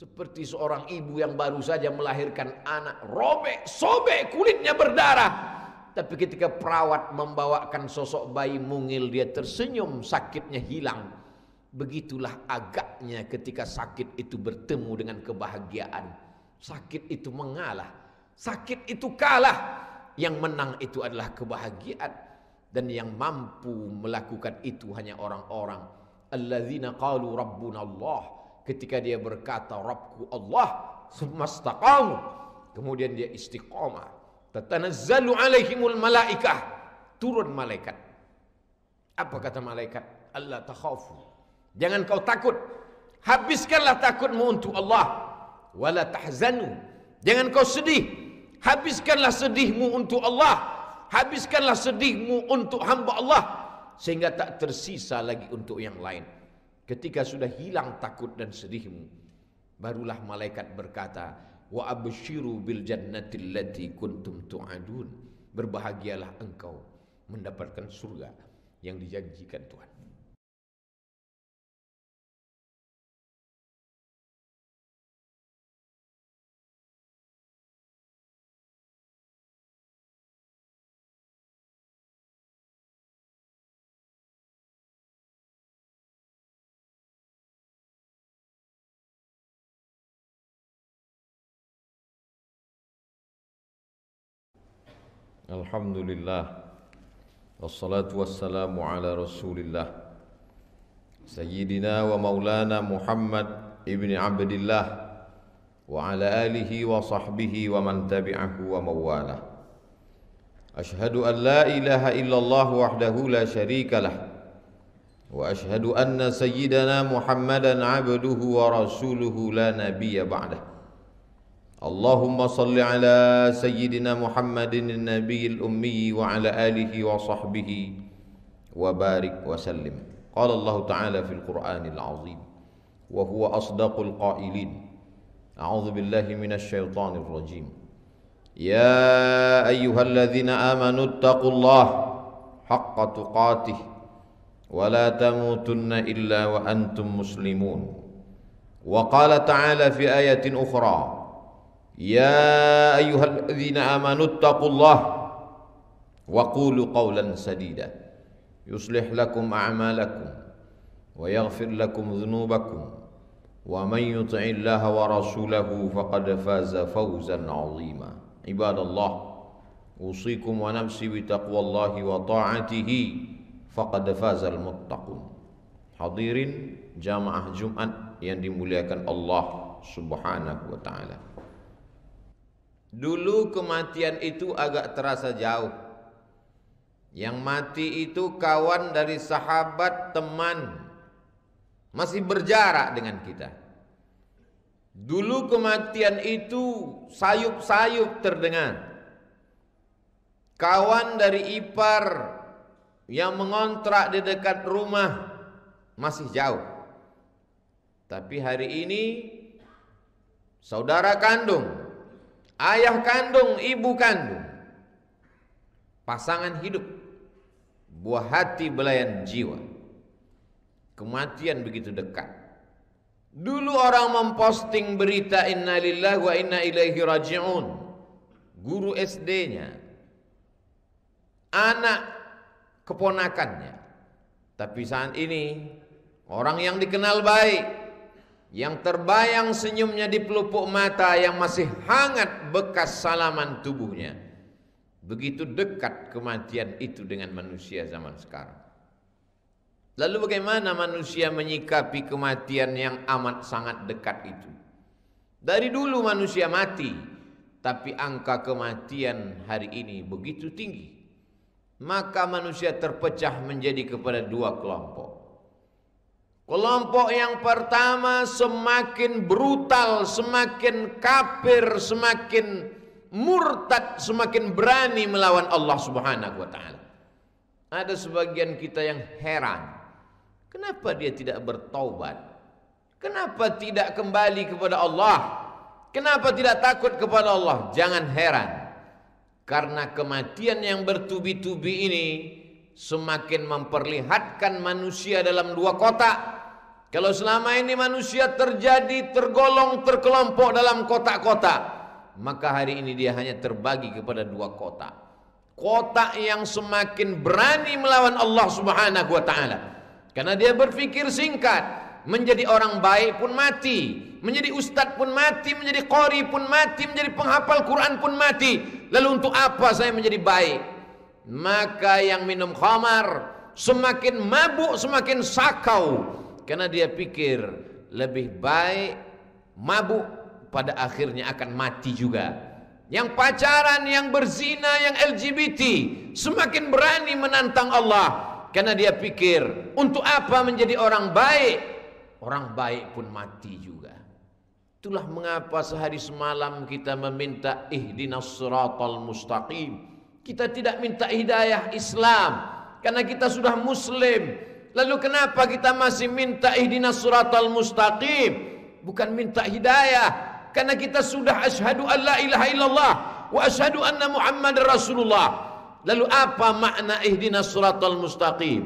Seperti seorang ibu yang baru saja melahirkan anak, robek, sobek, kulitnya berdarah. Tapi ketika perawat membawakan sosok bayi mungil, dia tersenyum, sakitnya hilang. Begitulah agaknya ketika sakit itu bertemu dengan kebahagiaan. Sakit itu mengalah, sakit itu kalah. Yang menang itu adalah kebahagiaan. Dan yang mampu melakukan itu hanya orang-orang alladzina qalu rabbuna Allah. Ketika dia berkata Rabbku Allah, sumastaqamu, kemudian dia istiqamah, tatanazzalu alaihimul malaikah, turun malaikat. Apa kata malaikat? Allah takhafu, jangan kau takut, habiskanlah takutmu untuk Allah. Wala tahzanu, jangan kau sedih, habiskanlah sedihmu untuk Allah. Habiskanlah sedihmu untuk hamba Allah, sehingga tak tersisa lagi untuk yang lain. Ketika sudah hilang takut dan sedihmu, barulah malaikat berkata, wa absyiru bil jannati allati kuntum tu'adun, berbahagialah engkau mendapatkan surga yang dijanjikan Tuhan. Alhamdulillah, wassalatu wassalamu ala rasulillah Sayyidina wa maulana Muhammad ibni Abdillah wa ala alihi wa sahbihi wa man tabi'ahu wa mawalah. Ashhadu an la ilaha illallah wahdahu la syarika lah, wa ashhadu anna sayyidana Muhammadan abduhu wa rasuluhu la nabiyya ba'dah. Allahumma salli ala sayyidina Muhammadin nabiyil ummi wa ala alihi wa sahbihi wa barik wa sallim. Qala Allah Ta'ala fil Qur'anil azim wa huwa asdaqul qailin. A'udzu billahi minasy syaithanir rajim. Ya ayyuhalladzina amanu taqullaha haqqa tuqatih wa la tamutunna illa wa antum muslimun. Wa qala ta'ala fi ayatin ukhra, ya ayyuhalladzina amanu taqullaha wa qulu qawlan sadida yuslih lakum a'malakum wa yaghfir lakum dhunubakum wa man yuti'illaha wa rasulahu faqad faza fawzan 'azima. Ibadallah, usikum wa nafsi bi taqwallahi wa ta'atihi faqad fazal muttaqun. Hadirin jamaah Jumat yang dimuliakan Allah Subhanahu wa taala. Dulu kematian itu agak terasa jauh. Yang mati itu kawan dari sahabat, teman, masih berjarak dengan kita. Dulu kematian itu sayup-sayup terdengar. Kawan dari ipar yang mengontrak di dekat rumah masih jauh. Tapi hari ini saudara kandung, ayah kandung, ibu kandung, pasangan hidup, buah hati belayan jiwa. Kematian begitu dekat. Dulu orang memposting berita inna lillahi wa inna ilaihi raji'un, guru SD-nya, anak keponakannya. Tapi saat ini orang yang dikenal baik, yang terbayang senyumnya di pelupuk mata, yang masih hangat bekas salaman tubuhnya, begitu dekat kematian itu dengan manusia zaman sekarang. Lalu bagaimana manusia menyikapi kematian yang amat sangat dekat itu? Dari dulu manusia mati, tapi angka kematian hari ini begitu tinggi. Maka manusia terpecah menjadi kepada dua kelompok. Kelompok yang pertama semakin brutal, semakin kafir, semakin murtad, semakin berani melawan Allah Subhanahu wa taala. Ada sebagian kita yang heran, kenapa dia tidak bertaubat? Kenapa tidak kembali kepada Allah? Kenapa tidak takut kepada Allah? Jangan heran, karena kematian yang bertubi-tubi ini semakin memperlihatkan manusia dalam dua kotak. Kalau selama ini manusia tergolong, terkelompok dalam kotak-kotak, maka hari ini dia hanya terbagi kepada dua kotak. Kotak yang semakin berani melawan Allah Subhanahu wa ta'ala, karena dia berpikir singkat, menjadi orang baik pun mati, menjadi ustadz pun mati, menjadi qori pun mati, menjadi penghafal Quran pun mati. Lalu untuk apa saya menjadi baik? Maka yang minum khamar semakin mabuk, semakin sakau, karena dia pikir lebih baik mabuk, pada akhirnya akan mati juga. Yang pacaran, yang berzina, yang LGBT semakin berani menantang Allah, karena dia pikir untuk apa menjadi orang baik? Orang baik pun mati juga. Itulah mengapa sehari semalam kita meminta ihdinas siratal mustaqim. Kita tidak minta hidayah Islam karena kita sudah muslim. Lalu kenapa kita masih minta ihdinas siratal mustaqim? Bukan minta hidayah, karena kita sudah asyhadu an la ilaha illallah wa asyhadu anna Muhammadar Rasulullah. Lalu apa makna ihdinas siratal mustaqim?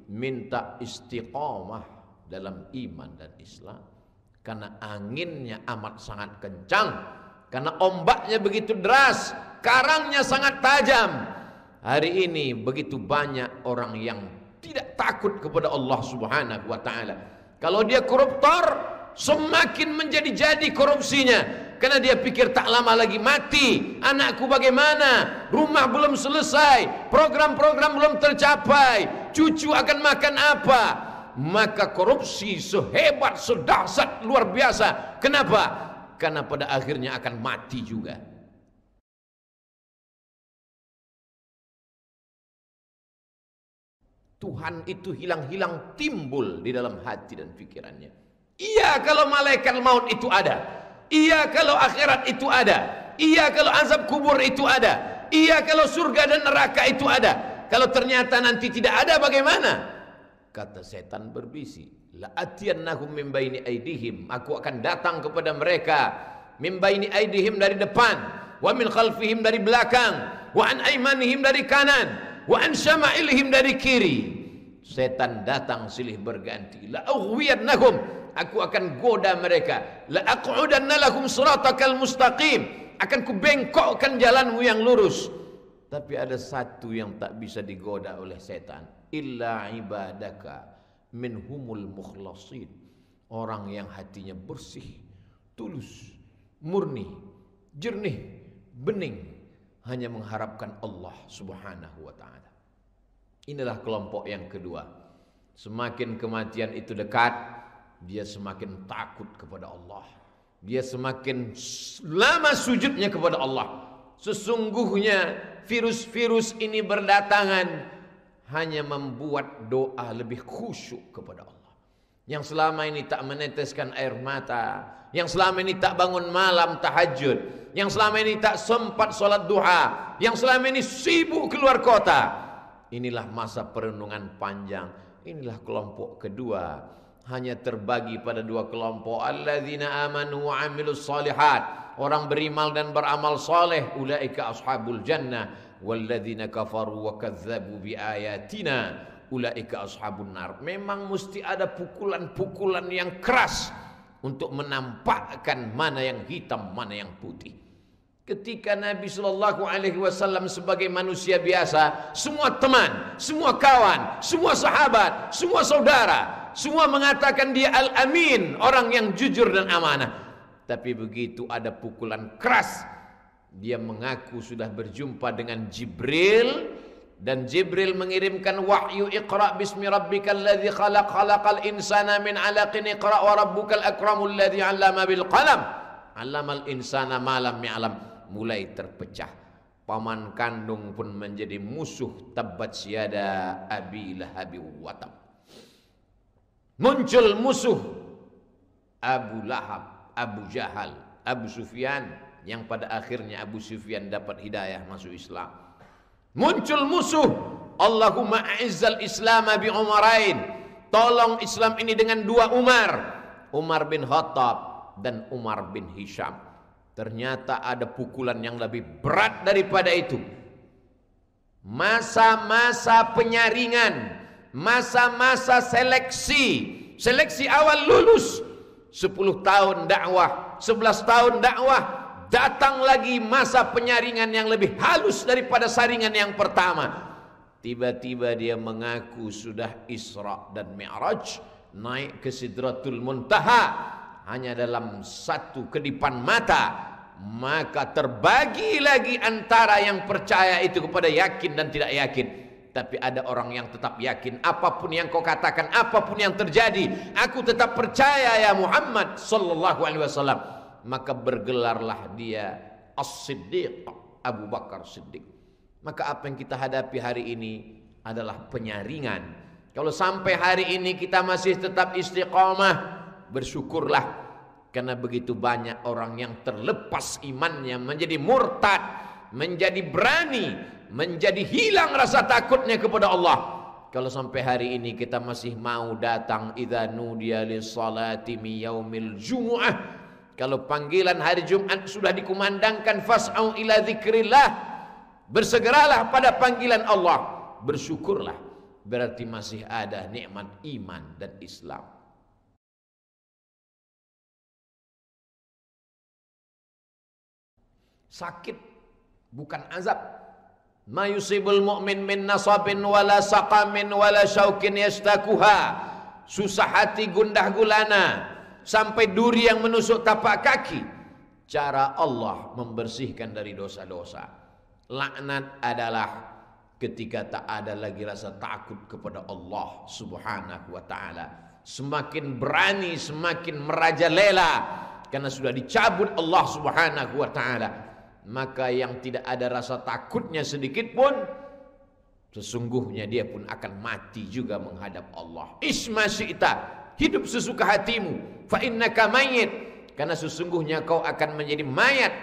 Minta istiqamah dalam iman dan Islam. Karena anginnya amat sangat kencang, karena ombaknya begitu deras, karangnya sangat tajam. Hari ini begitu banyak orang yang tidak takut kepada Allah Subhanahu wa ta'ala. Kalau dia koruptor, semakin menjadi-jadi korupsinya, karena dia pikir tak lama lagi mati. Anakku bagaimana? Rumah belum selesai, program-program belum tercapai, cucu akan makan apa? Maka korupsi sehebat, sedahsyat, luar biasa. Kenapa? Karena pada akhirnya akan mati juga. Tuhan itu hilang-hilang timbul di dalam hati dan pikirannya. Iya kalau malaikat maut itu ada, iya kalau akhirat itu ada, iya kalau azab kubur itu ada, iya kalau surga dan neraka itu ada. Kalau ternyata nanti tidak ada, bagaimana? Kata setan berbisi, la atiyannahum min baini aidihim, aku akan datang kepada mereka min baini aidihim dari depan, wa min khalfihim dari belakang, wa an aimanihim dari kanan, wa an syama'ilihim dari kiri. Setan datang silih berganti. La ughwiyannahum, aku akan goda mereka. La aq'udanna lahum siratakal mustaqim, akan kubengkokkan jalanmu yang lurus. Tapi ada satu yang tak bisa digoda oleh setan, illa ibadaka minhumul mukhlasin, orang yang hatinya bersih, tulus, murni, jernih, bening, hanya mengharapkan Allah Subhanahu wa ta'ala. Inilah kelompok yang kedua. Semakin kematian itu dekat, dia semakin takut kepada Allah. Dia semakin lama sujudnya kepada Allah. Sesungguhnya virus-virus ini berdatangan hanya membuat doa lebih khusyuk kepada Allah. Yang selama ini tak meneteskan air mata, yang selama ini tak bangun malam tahajud, yang selama ini tak sempat sholat duha, yang selama ini sibuk keluar kota. Inilah masa perenungan panjang. Inilah kelompok kedua. Hanya terbagi pada dua kelompok. Alladzina amanu wa amilus shalihat, orang beriman dan beramal soleh. Ulaika ashabul jannah. Walladzina kafaru wa kadzabu bi ayatina, ulaika ashabun nar. Memang mesti ada pukulan-pukulan yang keras untuk menampakkan mana yang hitam, mana yang putih. Ketika Nabi Shallallahu Alaihi Wasallam sebagai manusia biasa, semua teman, semua kawan, semua sahabat, semua saudara, semua mengatakan dia Al-Amin, orang yang jujur dan amanah. Tapi begitu ada pukulan keras, dia mengaku sudah berjumpa dengan Jibril, dan Jibril mengirimkan wahyu, Iqra bismi rabbikal ladzi khalaq, khalaqal insana min 'alaqin, Iqra wa rabbukal akramul ladzi 'allama bil qalam, 'allamal insana ma lam ya'lam. Mulai terpecah. Paman kandung pun menjadi musuh. Tabbat syada abi lahabi wa tab. Muncul musuh Abu Lahab, Abu Jahal, Abu Sufyan, yang pada akhirnya Abu Sufyan dapat hidayah masuk Islam. Muncul musuh, Allahumma a'izzal Islam bi Umarain, tolong Islam ini dengan dua Umar, Umar bin Khattab dan Umar bin Hisham. Ternyata ada pukulan yang lebih berat daripada itu. Masa-masa penyaringan, masa-masa seleksi Seleksi awal lulus. 10 tahun dakwah, 11 tahun dakwah, datang lagi masa penyaringan yang lebih halus daripada saringan yang pertama. Tiba-tiba dia mengaku sudah Isra dan Mi'raj, naik ke Sidratul Muntaha hanya dalam satu kedipan mata. Maka terbagi lagi antara yang percaya itu kepada yakin dan tidak yakin. Tapi ada orang yang tetap yakin, apapun yang kau katakan, apapun yang terjadi, aku tetap percaya ya Muhammad sallallahu alaihi wasallam. Maka bergelarlah dia As-Siddiq, Abu Bakar Siddiq. Maka apa yang kita hadapi hari ini adalah penyaringan. Kalau sampai hari ini kita masih tetap istiqamah, bersyukurlah, karena begitu banyak orang yang terlepas imannya, menjadi murtad, menjadi berani, menjadi hilang rasa takutnya kepada Allah. Kalau sampai hari ini kita masih mau datang idza nudiya lis-salati mi yaumil jumu'ah, kalau panggilan hari Jumat sudah dikumandangkan fas'au ila dzikrillah, bersegeralah pada panggilan Allah, bersyukurlah, berarti masih ada nikmat iman dan Islam. Sakit bukan azab. Ma yusibul mu'min min nasabin wala saqamin wala syaukin yastakuha. Susah hati, gundah gulana, sampai duri yang menusuk tapak kaki. Cara Allah membersihkan dari dosa-dosa. Laknat adalah ketika tak ada lagi rasa takut kepada Allah subhanahu wa ta'ala. Semakin berani, semakin merajalela, karena sudah dicabut Allah subhanahu wa ta'ala. Maka yang tidak ada rasa takutnya sedikit pun, sesungguhnya dia pun akan mati juga menghadap Allah. Isma syi'ta, hidup sesuka hatimu, fa innaka mayyit, karena sesungguhnya kau akan menjadi mayat.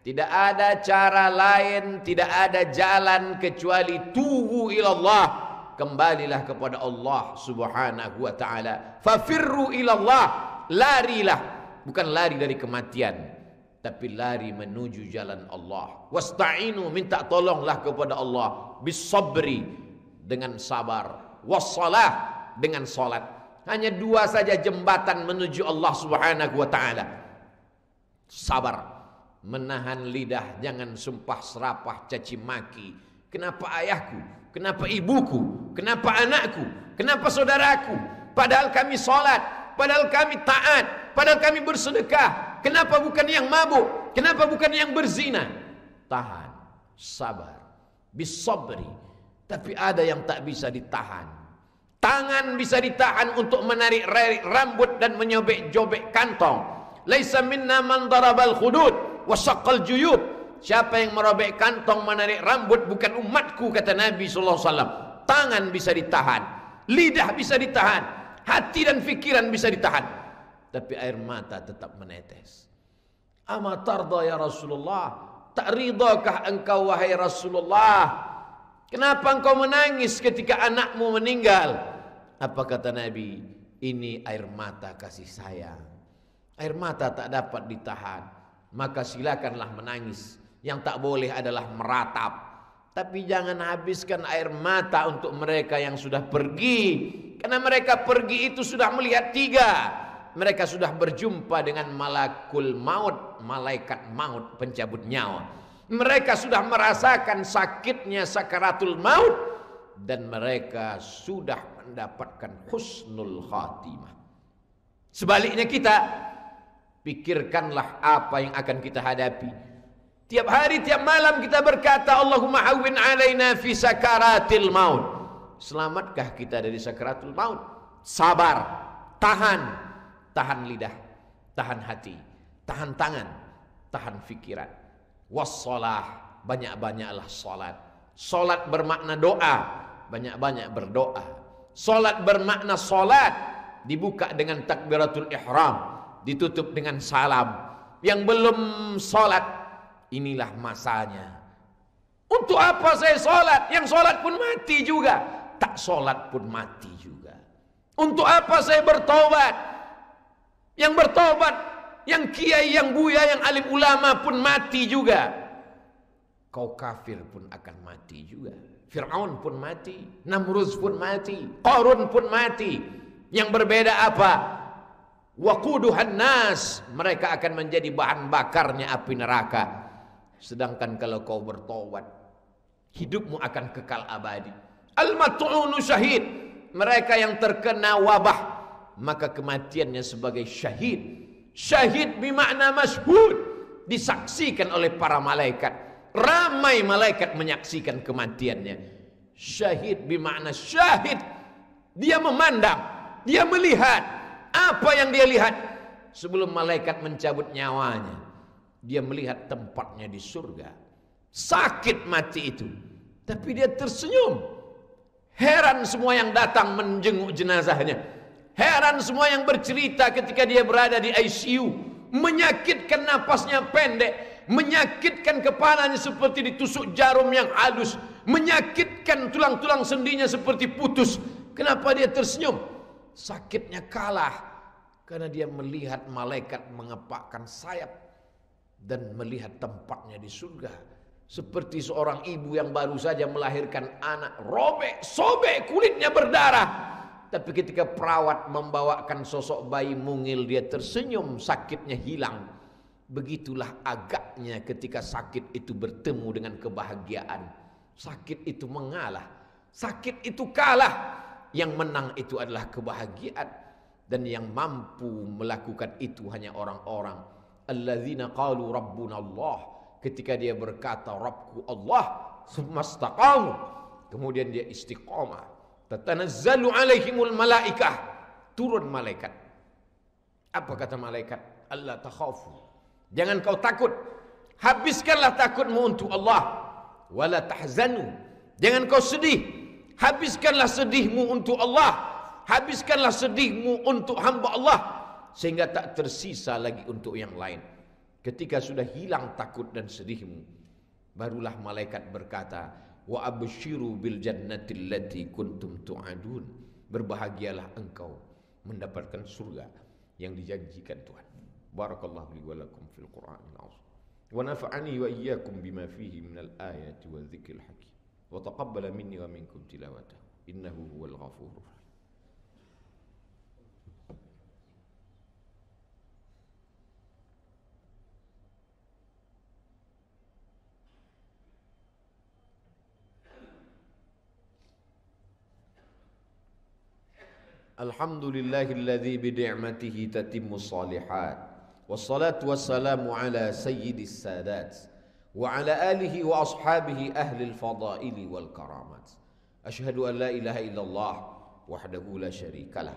Tidak ada cara lain, tidak ada jalan kecuali tubu ilallah, kembalilah kepada Allah subhanahu wa ta'ala. Fafirru ilallah, larilah, bukan lari dari kematian, tapi lari menuju jalan Allah. Wasta'inu, minta tolonglah kepada Allah. Bisabri, dengan sabar. Wassalah, dengan salat. Hanya 2 saja jembatan menuju Allah subhanahu wa ta'ala. Sabar, menahan lidah, jangan sumpah serapah caci maki. Kenapa ayahku? Kenapa ibuku? Kenapa anakku? Kenapa saudaraku? Padahal kami salat, padahal kami taat, padahal kami bersedekah. Kenapa bukan yang mabuk? Kenapa bukan yang berzina? Tahan, sabar, bisabri. Tapi ada yang tak bisa ditahan. Tangan bisa ditahan untuk menarik rambut dan menyobek-jobek kantong. Laisa minna man darabal khudud wa syaqqal juyub. Siapa yang merobek kantong, menarik rambut, bukan umatku, kata Nabi sallallahu alaihi wasallam. Tangan bisa ditahan, lidah bisa ditahan, hati dan pikiran bisa ditahan, tapi air mata tetap menetes. Ama tarda ya Rasulullah, tak ridakah engkau wahai Rasulullah? Kenapa engkau menangis ketika anakmu meninggal? Apa kata Nabi? Ini air mata kasih sayang. Air mata tak dapat ditahan, maka silakanlah menangis. Yang tak boleh adalah meratap. Tapi jangan habiskan air mata untuk mereka yang sudah pergi, karena mereka pergi itu sudah melihat 3. Mereka sudah berjumpa dengan malakul maut, malaikat maut pencabut nyawa. Mereka sudah merasakan sakitnya sakaratul maut, dan mereka sudah mendapatkan husnul khatimah. Sebaliknya kita, pikirkanlah apa yang akan kita hadapi. Tiap hari, tiap malam kita berkata, Allahumma hawwin alaina fi sakaratil maut. Selamatkah kita dari sakaratul maut? Sabar, tahan. Tahan lidah, tahan hati, tahan tangan, tahan fikiran. Wassalah, banyak-banyaklah salat. Salat bermakna doa, banyak-banyak berdoa. Salat bermakna salat, dibuka dengan takbiratul ihram, ditutup dengan salam. Yang belum salat, inilah masanya. Untuk apa saya salat? Yang salat pun mati juga. Tak salat pun mati juga. Untuk apa saya bertobat? Yang bertobat, yang kiai, yang buya, yang alim ulama pun mati juga. Kau kafir pun akan mati juga. Fir'aun pun mati, Namruz pun mati, Qarun pun mati. Yang berbeda apa? Waquduhan nas, mereka akan menjadi bahan bakarnya api neraka. Sedangkan kalau kau bertobat, hidupmu akan kekal abadi. Al-mat'unu syahid, mereka yang terkena wabah, maka kematiannya sebagai syahid. Syahid bermakna masyhud, disaksikan oleh para malaikat. Ramai malaikat menyaksikan kematiannya. Syahid bermakna syahid, dia memandang, dia melihat. Apa yang dia lihat sebelum malaikat mencabut nyawanya? Dia melihat tempatnya di surga. Sakit mati itu, tapi dia tersenyum. Heran semua yang datang menjenguk jenazahnya. Heran semua yang bercerita ketika dia berada di ICU. Menyakitkan napasnya pendek, menyakitkan kepalanya seperti ditusuk jarum yang halus, menyakitkan tulang-tulang sendinya seperti putus. Kenapa dia tersenyum? Sakitnya kalah karena dia melihat malaikat mengepakkan sayap dan melihat tempatnya di surga. Seperti seorang ibu yang baru saja melahirkan anak, robek, sobek, kulitnya berdarah. Tapi ketika perawat membawakan sosok bayi mungil, dia tersenyum, sakitnya hilang. Begitulah agaknya ketika sakit itu bertemu dengan kebahagiaan. Sakit itu mengalah, sakit itu kalah. Yang menang itu adalah kebahagiaan. Dan yang mampu melakukan itu hanya orang-orang alladzina qalu rabbuna Allah. Ketika dia berkata Rabbku Allah, sumastaqamu, kemudian dia istiqamah. Tatanazzalu alaihimul malaikah, turun malaikat. Apa kata malaikat? Allah takhafu, jangan kau takut. Habiskanlah takutmu untuk Allah. Wala tahzanu, jangan kau sedih. Habiskanlah sedihmu untuk Allah. Habiskanlah sedihmu untuk hamba Allah, sehingga tak tersisa lagi untuk yang lain. Ketika sudah hilang takut dan sedihmu, barulah malaikat berkata, wa abshiru bil jannati allati kuntum tu'adun. Berbahagialah engkau mendapatkan surga yang dijanjikan Tuhan. Barakallahu li wa lakum fil Qur'anil azim. Wa nafa'ani wa iyyakum bima fihi minal ayati wa dzikril hakim. Wa taqabbala minni wa minkum tilawatahu innahu huwal ghafurur rahim. Alhamdulillahilladzi bi ni'matihi tatimmus shalihat. Wassalatu wassalamu ala sayyidis sadat wa ala alihi wa ashabihi ahlil fadaili wal karamat. Ashhadu an la ilaha illallah wahdahu la syarikalah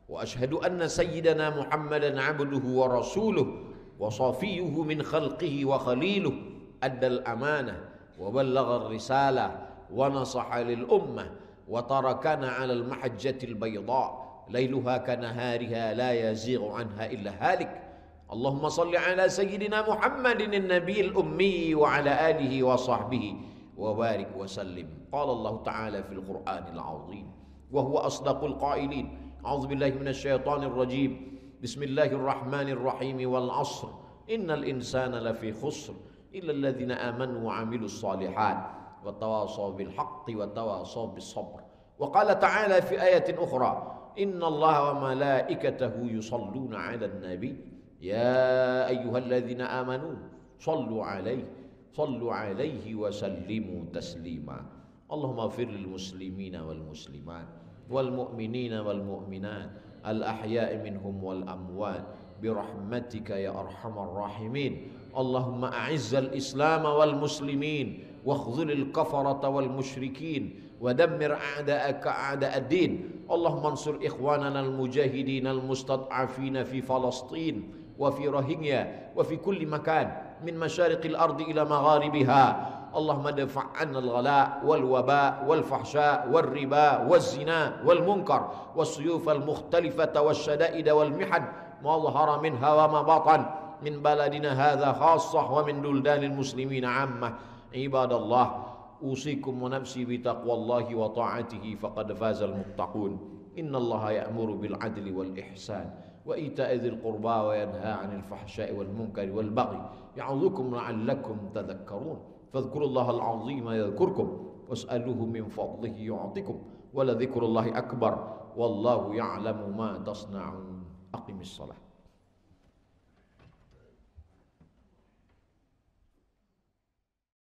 wa ashhadu anna sayyidana Muhammadan abduhu wa rasuluh wa safiyuhu min khalqihi wa khaliluh, addal amanah wa ballagha ar-risalah wa nasaha lil ummah wa tarakana 'ala al-mahajjatil bayda lailuha kanahariha la yazighu anha illa halik. Allahumma salli ala sayyidina Muhammadin an-nabiyil ummi wa ala alihi wa sahbihi wa barik wa sallim. Qala Allah ta'ala fil Qur'anil azim wa huwa asdaqul qailin. A'udzu billahi minasy syaithanir rajim. Bismillahirrahmanirrahim. Wal 'ashr innal insana lafi khusr illa alladhina amanu wa 'amilus shalihat wa tawasaw bil haqqi wa tawasaw bis sabr. Wa qala ta'ala fi ayatin ukhra, innallaha wa malaikatahu yusalluna 'alan nabi ya ayyuhalladzina amanu sallu alaihi wa sallimu taslima. Allahumma ighfir lil muslimina wal muslimat wal mu'minina wal mu'minat al ahya'i minhum wal amwat birahmatika ya arhamar rahimin. Allahumma a'izzal islam wal muslimin wakhzulil kafarata wal musyrikin wa dammir a'da'aka a'da'ad-din. Allahumma ansur ikhwanana al mujahidin al mustad'afina fi Falastin wa fi Rohingya wa fi kulli makan min masyariqil ardi ila magharibiha. Allahumma dafa' 'anna al-ghala' wal waba' wal fahsya' wal riba waz zina wal munkar was suyuf al mukhtalifata was shada'id wal mihan ma dhahara minha wa ma batan min baladina hadha khassah wa min buldanil muslimin 'ammah. Ibadallah, usikum wa nafsi bi taqwallahi wa ta'atihi faqad fazal muttaqun. Innallaha ya'muru bil 'adli wal ihsan wa ita'i dzil qurba wa yanha 'anil fahsya'i wal munkari wal baghi ya'udzukum la'allakum tadhakkarun. Fadhkurullahal 'azima yadhkurkum was'aluhu min fadlihi yu'tikum wa la dzikrullahi akbar wallahu ya'lamu ma tasna'un. Aqimis shalah.